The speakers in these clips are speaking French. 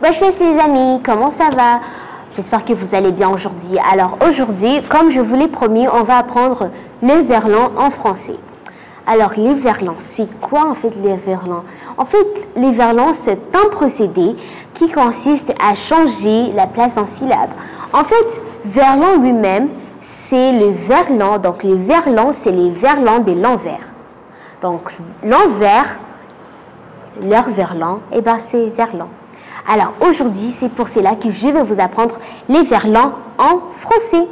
Wesh les amis, comment ça va? J'espère que vous allez bien aujourd'hui. Alors aujourd'hui, comme je vous l'ai promis, on va apprendre les verlans en français. Alors les verlans, c'est quoi en fait les verlans? En fait, les verlans, c'est un procédé qui consiste à changer la place en syllabe. En fait, verlan lui-même, c'est le verlan. Donc les verlans, c'est les verlans de l'envers. Donc l'envers, leur verlan, et ben c'est verlan. Alors aujourd'hui, c'est pour cela que je vais vous apprendre les verlans en français.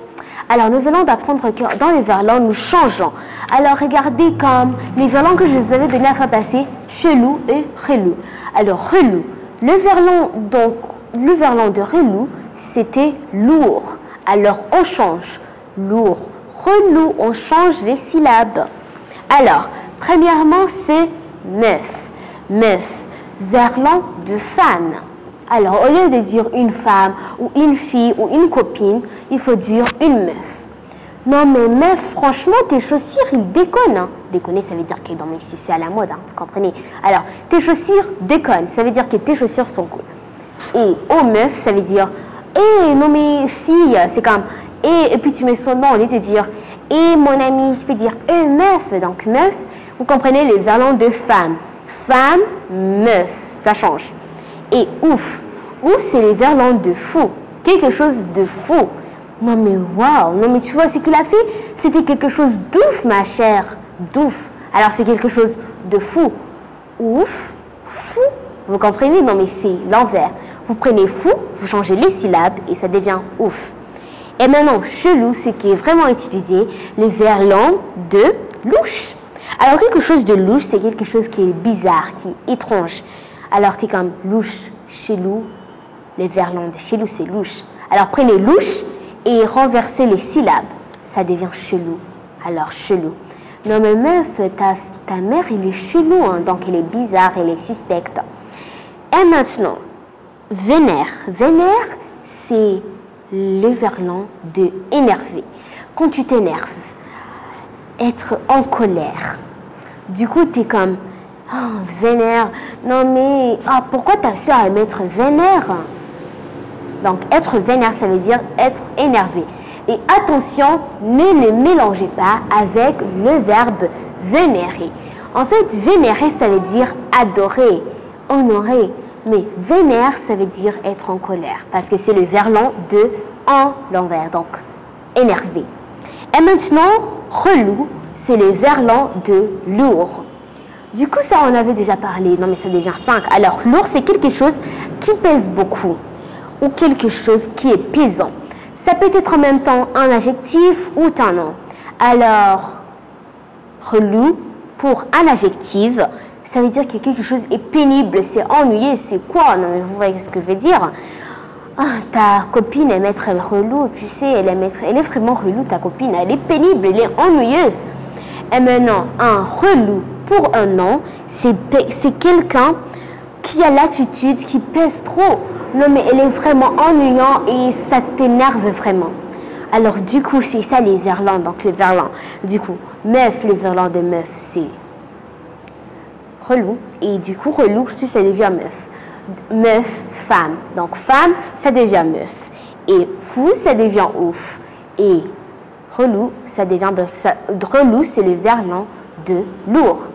Alors nous venons d'apprendre que dans les verlans, nous changeons. Alors regardez comme les verlans que je vous avais donnés la fois passée, chelou et relou. Alors relou, le verlan de relou, c'était lourd. Alors on change lourd, relou, on change les syllabes. Alors premièrement, c'est meuf. Meuf, verlan de femme. Alors, au lieu de dire une femme, ou une fille, ou une copine, il faut dire une meuf. Non, mais meuf, franchement, tes chaussures, ils déconnent. Hein. Déconner, ça veut dire que c'est à la mode, hein, vous comprenez? Alors, tes chaussures déconnent, ça veut dire que tes chaussures sont cool. Et oh, meuf, ça veut dire, non, mais fille, c'est comme, et puis tu mets son nom, au lieu de dire, mon ami, je peux dire, meuf. Donc, meuf, vous comprenez les verlans de femme. Femme, meuf, ça change. Et ouf, ouf c'est les verlans de fou, quelque chose de fou. Non mais waouh, non mais tu vois ce qu'il a fait, c'était quelque chose d'ouf ma chère, d'ouf. Alors c'est quelque chose de fou, ouf, fou, vous comprenez? Non mais c'est l'envers. Vous prenez fou, vous changez les syllabes et ça devient ouf. Et maintenant chelou, c'est qui est vraiment utilisé, le verlan de louche. Alors quelque chose de louche, c'est quelque chose qui est bizarre, qui est étrange. Alors, tu es comme louche, chelou, les verlans de chelou, c'est louche. Alors, prenez louche et renversez les syllabes. Ça devient chelou. Alors, chelou. Non, mais meuf, ta mère, elle est chelou, hein, donc elle est bizarre, elle est suspecte. Et maintenant, vénère. Vénère, c'est le verlan de énervé. Quand tu t'énerves, être en colère. Du coup, tu es comme... Oh, vénère. Non mais, pourquoi ta soeur aime être vénère? Donc, être vénère, ça veut dire être énervé. Et attention, ne le mélangez pas avec le verbe vénérer. En fait, vénérer, ça veut dire adorer, honorer. Mais vénère, ça veut dire être en colère. Parce que c'est le verlan de en l'envers. Donc, énervé. Et maintenant, relou, c'est le verlan de lourd. Du coup, ça, on avait déjà parlé. Non, mais ça devient 5. Alors, lourd, c'est quelque chose qui pèse beaucoup ou quelque chose qui est pesant. Ça peut être en même temps un adjectif ou un nom. Alors, relou, pour un adjectif, ça veut dire que quelque chose est pénible, c'est ennuyé, c'est quoi? Non, mais vous voyez ce que je veux dire? Ta copine aime être relou, tu sais, elle est vraiment relou, ta copine. Elle est pénible, elle est ennuyeuse. Et maintenant, un relou, pour un nom, c'est quelqu'un qui a l'attitude qui pèse trop. Non, mais elle est vraiment ennuyant et ça t'énerve vraiment. Alors, du coup, c'est ça les verlans. Donc, les verlans. Du coup, meuf, le verlan de meuf, c'est relou. Et du coup, relou, ça devient meuf. Meuf, femme. Donc, femme, ça devient meuf. Et fou, ça devient ouf. Et relou, ça devient relou, c'est le verlan de lourd.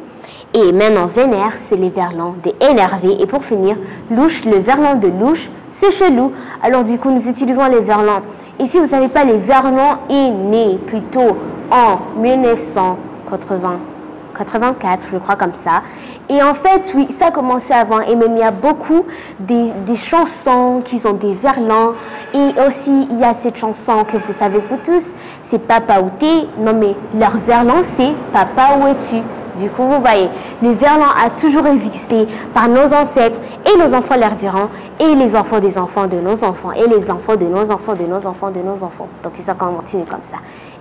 Et maintenant, vénère, c'est les verlans de énervé. Et pour finir, louche, le verlan de louche, c'est chelou. Alors du coup, nous utilisons les verlans. Ici, vous n'avez pas les verlans est né plutôt en 1984, je crois comme ça. Et en fait, oui, ça a commencé avant. Et même, il y a beaucoup des chansons qui ont des verlans. Et aussi, il y a cette chanson que vous savez vous tous, c'est Papa où t'es. Non, mais leur verlan, c'est Papa où es-tu? Du coup, vous voyez, le verlan a toujours existé par nos ancêtres et nos enfants leur diront, et les enfants des enfants de nos enfants, et les enfants de nos enfants, de nos enfants, de nos enfants. Donc, ça continue comme ça.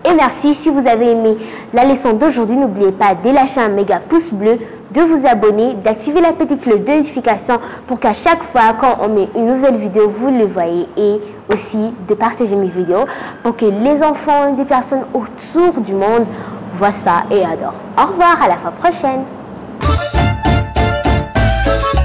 Et merci, si vous avez aimé la leçon d'aujourd'hui, n'oubliez pas de lâcher un méga pouce bleu, de vous abonner, d'activer la petite cloche de notification pour qu'à chaque fois quand on met une nouvelle vidéo, vous le voyez, et aussi de partager mes vidéos pour que les enfants des personnes autour du monde voient ça et adorent. Au revoir, à la fois prochaine. Thank you.